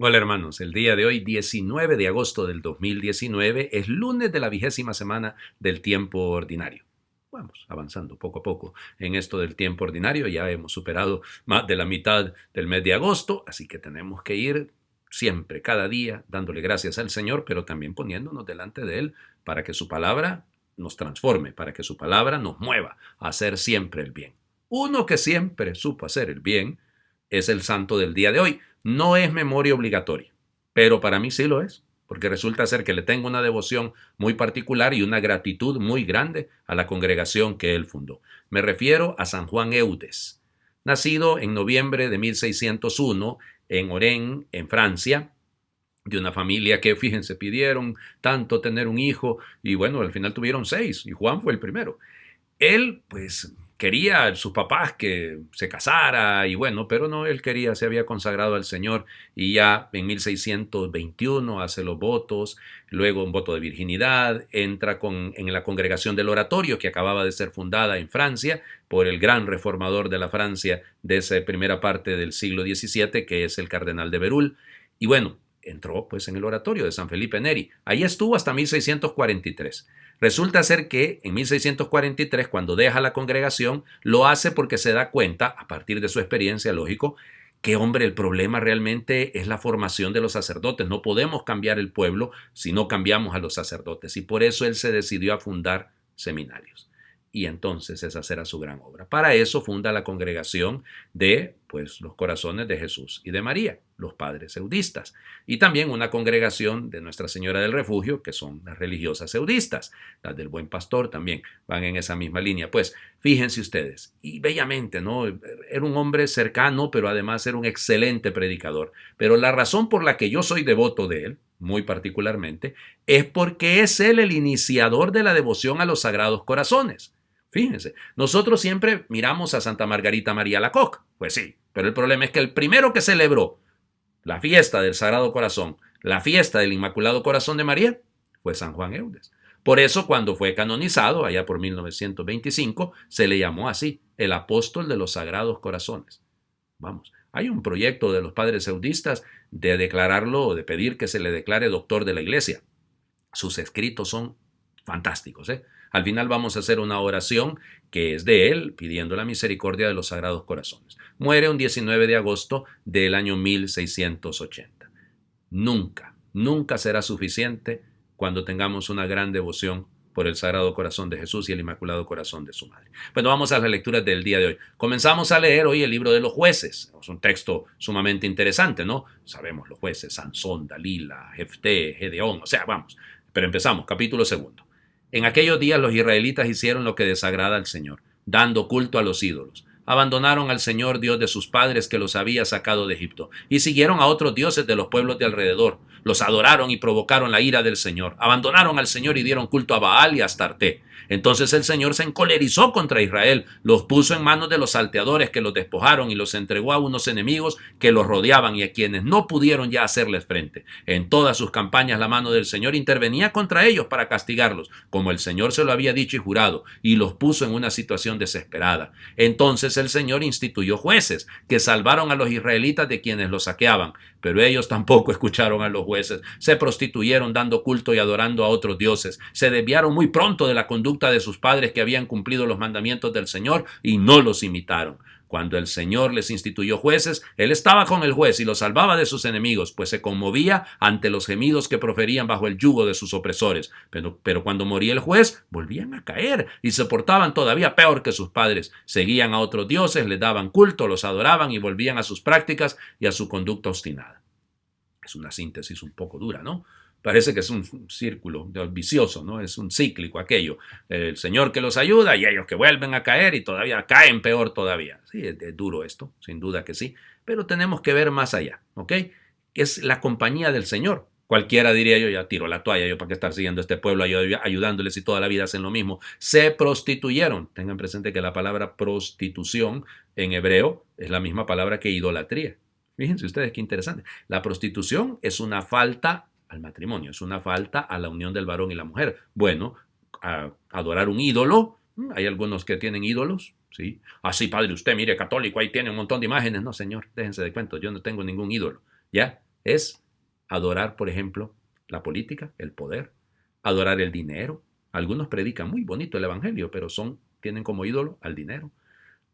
Hola hermanos, el día de hoy, 19 de agosto del 2019, es lunes de la 20ª semana del tiempo ordinario. Vamos avanzando poco a poco en esto del tiempo ordinario. Ya hemos superado más de la mitad del mes de agosto, así que tenemos que ir siempre, cada día, dándole gracias al Señor, pero también poniéndonos delante de Él para que su palabra nos transforme, para que su palabra nos mueva a hacer siempre el bien. Uno que siempre supo hacer el bien es el santo del día de hoy. No es memoria obligatoria, pero para mí sí lo es, porque resulta ser que le tengo una devoción muy particular y una gratitud muy grande a la congregación que él fundó. Me refiero a San Juan Eudes, nacido en noviembre de 1601 en Orense, en Francia, de una familia que, fíjense, pidieron tanto tener un hijo y bueno, al final tuvieron 6 y Juan fue el primero. Él, pues, quería a sus papás que se casara y bueno, pero no, él quería, se había consagrado al Señor y ya en 1621 hace los votos, luego un voto de virginidad, entra en la congregación del oratorio que acababa de ser fundada en Francia por el gran reformador de la Francia de esa primera parte del siglo XVII, que es el cardenal de Berulle, y bueno, entró pues en el oratorio de San Felipe Neri. Ahí estuvo hasta 1643. Resulta ser que en 1643, cuando deja la congregación, lo hace porque se da cuenta, a partir de su experiencia, lógico, que hombre, el problema realmente es la formación de los sacerdotes. No podemos cambiar el pueblo si no cambiamos a los sacerdotes. Y por eso él se decidió a fundar seminarios. Y entonces esa será su gran obra. Para eso funda la congregación de pues, los corazones de Jesús y de María, los padres eudistas. Y también una congregación de Nuestra Señora del Refugio, que son las religiosas eudistas. Las del Buen Pastor también van en esa misma línea. Pues fíjense ustedes, y bellamente, ¿no? Era un hombre cercano, pero además era un excelente predicador. Pero la razón por la que yo soy devoto de él, muy particularmente, es porque es él el iniciador de la devoción a los Sagrados Corazones. Fíjense, nosotros siempre miramos a Santa Margarita María Alacoque. Pues sí, pero el problema es que el primero que celebró la fiesta del Sagrado Corazón, la fiesta del Inmaculado Corazón de María, fue San Juan Eudes. Por eso, cuando fue canonizado, allá por 1925, se le llamó así, el apóstol de los Sagrados Corazones. Vamos, hay un proyecto de los padres eudistas de declararlo o de pedir que se le declare doctor de la Iglesia. Sus escritos son fantásticos, ¿eh? Al final vamos a hacer una oración que es de él, pidiendo la misericordia de los Sagrados Corazones. Muere un 19 de agosto del año 1680. Nunca, nunca será suficiente cuando tengamos una gran devoción por el Sagrado Corazón de Jesús y el Inmaculado Corazón de su Madre. Bueno, vamos a las lecturas del día de hoy. Comenzamos a leer hoy el libro de los jueces. Es un texto sumamente interesante, ¿no? Sabemos los jueces, Sansón, Dalila, Jefté, Gedeón, o sea, vamos. Pero empezamos, capítulo 2. En aquellos días los israelitas hicieron lo que desagrada al Señor, dando culto a los ídolos. Abandonaron al Señor Dios de sus padres que los había sacado de Egipto, y siguieron a otros dioses de los pueblos de alrededor. Los adoraron y provocaron la ira del Señor. Abandonaron al Señor y dieron culto a Baal y a Astarte. Entonces el Señor se encolerizó contra Israel, los puso en manos de los salteadores que los despojaron y los entregó a unos enemigos que los rodeaban y a quienes no pudieron ya hacerles frente. En todas sus campañas la mano del Señor intervenía contra ellos para castigarlos, como el Señor se lo había dicho y jurado, y los puso en una situación desesperada. Entonces el Señor instituyó jueces que salvaron a los israelitas de quienes los saqueaban, pero ellos tampoco escucharon a los jueces, se prostituyeron dando culto y adorando a otros dioses, se desviaron muy pronto de la conducta de sus padres que habían cumplido los mandamientos del Señor y no los imitaron. Cuando el Señor les instituyó jueces, Él estaba con el juez y los salvaba de sus enemigos, pues se conmovía ante los gemidos que proferían bajo el yugo de sus opresores. Pero cuando moría el juez, volvían a caer y se portaban todavía peor que sus padres. Seguían a otros dioses, les daban culto, los adoraban y volvían a sus prácticas y a su conducta obstinada. Es una síntesis un poco dura, ¿no? Parece que es un círculo vicioso, ¿no? Es un cíclico aquello. El Señor que los ayuda y ellos que vuelven a caer y todavía caen peor todavía. Sí, es duro esto, sin duda que sí. Pero tenemos que ver más allá, ¿ok? Es la compañía del Señor. Cualquiera diría yo, ya tiro la toalla, yo para qué estar siguiendo a este pueblo, ayudándoles y toda la vida hacen lo mismo. Se prostituyeron. Tengan presente que la palabra prostitución en hebreo es la misma palabra que idolatría. Fíjense ustedes qué interesante. La prostitución es una falta al matrimonio, es una falta a la unión del varón y la mujer. Bueno, adorar un ídolo, hay algunos que tienen ídolos, ¿sí? Así, padre, usted mire, católico, ahí tiene un montón de imágenes. No, señor, déjense de cuentos, yo no tengo ningún ídolo, ¿ya? es adorar, por ejemplo, la política, el poder, adorar el dinero. Algunos predican muy bonito el evangelio, pero tienen como ídolo al dinero.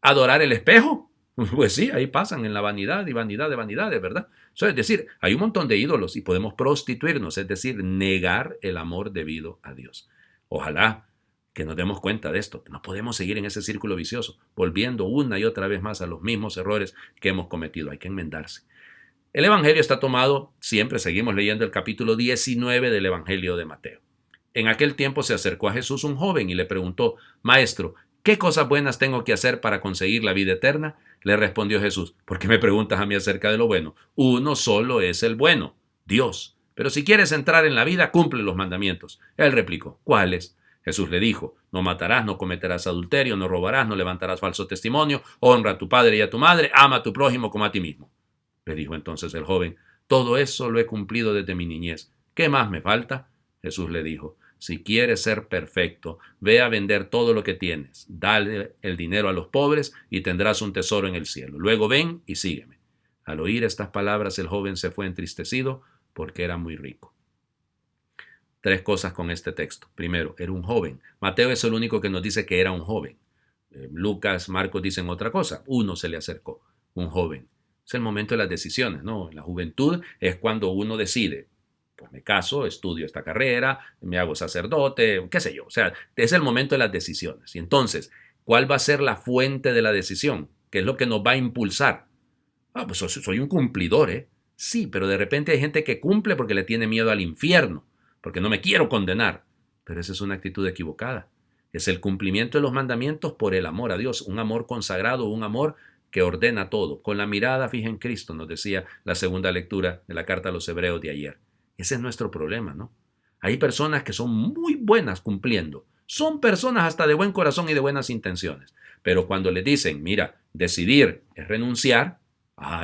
Adorar el espejo. Pues sí, ahí pasan en la vanidad y vanidad de vanidades, ¿verdad? Es decir, hay un montón de ídolos y podemos prostituirnos, es decir, negar el amor debido a Dios. Ojalá que nos demos cuenta de esto. No podemos seguir en ese círculo vicioso, volviendo una y otra vez más a los mismos errores que hemos cometido. Hay que enmendarse. El Evangelio está tomado, siempre seguimos leyendo el capítulo 19 del Evangelio de Mateo. En aquel tiempo se acercó a Jesús un joven y le preguntó: Maestro, ¿qué cosas buenas tengo que hacer para conseguir la vida eterna? Le respondió Jesús: ¿por qué me preguntas a mí acerca de lo bueno? Uno solo es el bueno, Dios. Pero si quieres entrar en la vida, cumple los mandamientos. Él replicó: ¿cuáles? Jesús le dijo: no matarás, no cometerás adulterio, no robarás, no levantarás falso testimonio, honra a tu padre y a tu madre, ama a tu prójimo como a ti mismo. Le dijo entonces el joven: todo eso lo he cumplido desde mi niñez. ¿Qué más me falta? Jesús le dijo: si quieres ser perfecto, ve a vender todo lo que tienes, dale el dinero a los pobres y tendrás un tesoro en el cielo. Luego ven y sígueme. Al oír estas palabras, el joven se fue entristecido porque era muy rico. Tres cosas con este texto. Primero, era un joven. Mateo es el único que nos dice que era un joven. Lucas, Marcos dicen otra cosa. Uno se le acercó, un joven. Es el momento de las decisiones, ¿no? En la juventud es cuando uno decide: pues me caso, estudio esta carrera, me hago sacerdote, qué sé yo. O sea, es el momento de las decisiones. Y entonces, ¿cuál va a ser la fuente de la decisión? ¿Qué es lo que nos va a impulsar? Pues soy un cumplidor, ¿eh? Sí, pero de repente hay gente que cumple porque le tiene miedo al infierno, porque no me quiero condenar. Pero esa es una actitud equivocada. Es el cumplimiento de los mandamientos por el amor a Dios, un amor consagrado, un amor que ordena todo. Con la mirada fija en Cristo, nos decía la segunda lectura de la carta a los Hebreos de ayer. Ese es nuestro problema, ¿no? Hay personas que son muy buenas cumpliendo. Son personas hasta de buen corazón y de buenas intenciones. Pero cuando les dicen: mira, decidir es renunciar,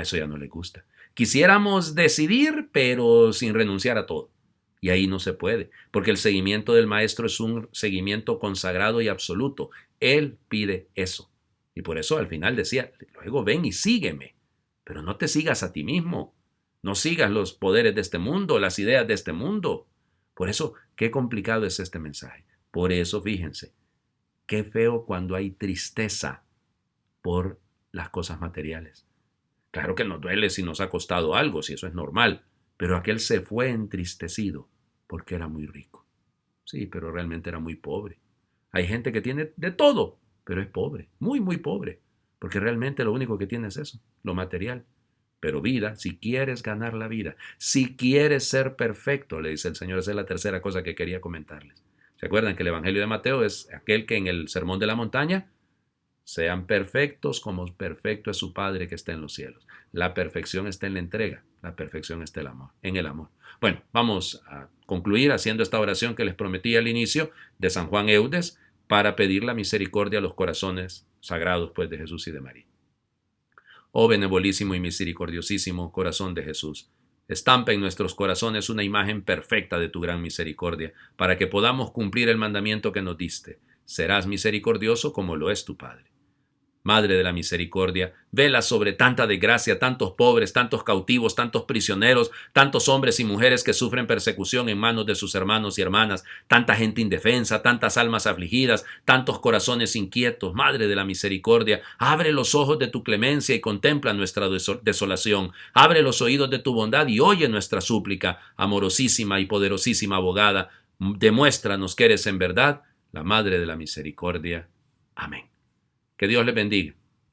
eso ya no les gusta. Quisiéramos decidir, pero sin renunciar a todo. Y ahí no se puede, porque el seguimiento del maestro es un seguimiento consagrado y absoluto. Él pide eso. Y por eso al final decía: luego ven y sígueme. Pero no te sigas a ti mismo. No sigas los poderes de este mundo, las ideas de este mundo. Por eso, qué complicado es este mensaje. Por eso, fíjense, qué feo cuando hay tristeza por las cosas materiales. Claro que nos duele si nos ha costado algo, si eso es normal, pero aquel se fue entristecido porque era muy rico. Sí, pero realmente era muy pobre. Hay gente que tiene de todo, pero es pobre, muy, muy pobre, porque realmente lo único que tiene es eso, lo material. Pero vida, si quieres ganar la vida, si quieres ser perfecto, le dice el Señor. Esa es la tercera cosa que quería comentarles. ¿Se acuerdan que el Evangelio de Mateo es aquel que en el Sermón de la Montaña: sean perfectos como perfecto es su Padre que está en los cielos? La perfección está en la entrega, la perfección está en el amor. Bueno, vamos a concluir haciendo esta oración que les prometí al inicio de San Juan Eudes para pedir la misericordia a los corazones sagrados pues de Jesús y de María. Oh benevolísimo y misericordiosísimo corazón de Jesús, estampa en nuestros corazones una imagen perfecta de tu gran misericordia, para que podamos cumplir el mandamiento que nos diste: serás misericordioso como lo es tu Padre. Madre de la misericordia, vela sobre tanta desgracia, tantos pobres, tantos cautivos, tantos prisioneros, tantos hombres y mujeres que sufren persecución en manos de sus hermanos y hermanas, tanta gente indefensa, tantas almas afligidas, tantos corazones inquietos. Madre de la misericordia, abre los ojos de tu clemencia y contempla nuestra desolación. Abre los oídos de tu bondad y oye nuestra súplica. Amorosísima y poderosísima abogada, demuéstranos que eres en verdad la Madre de la misericordia. Amén. Que Dios les bendiga.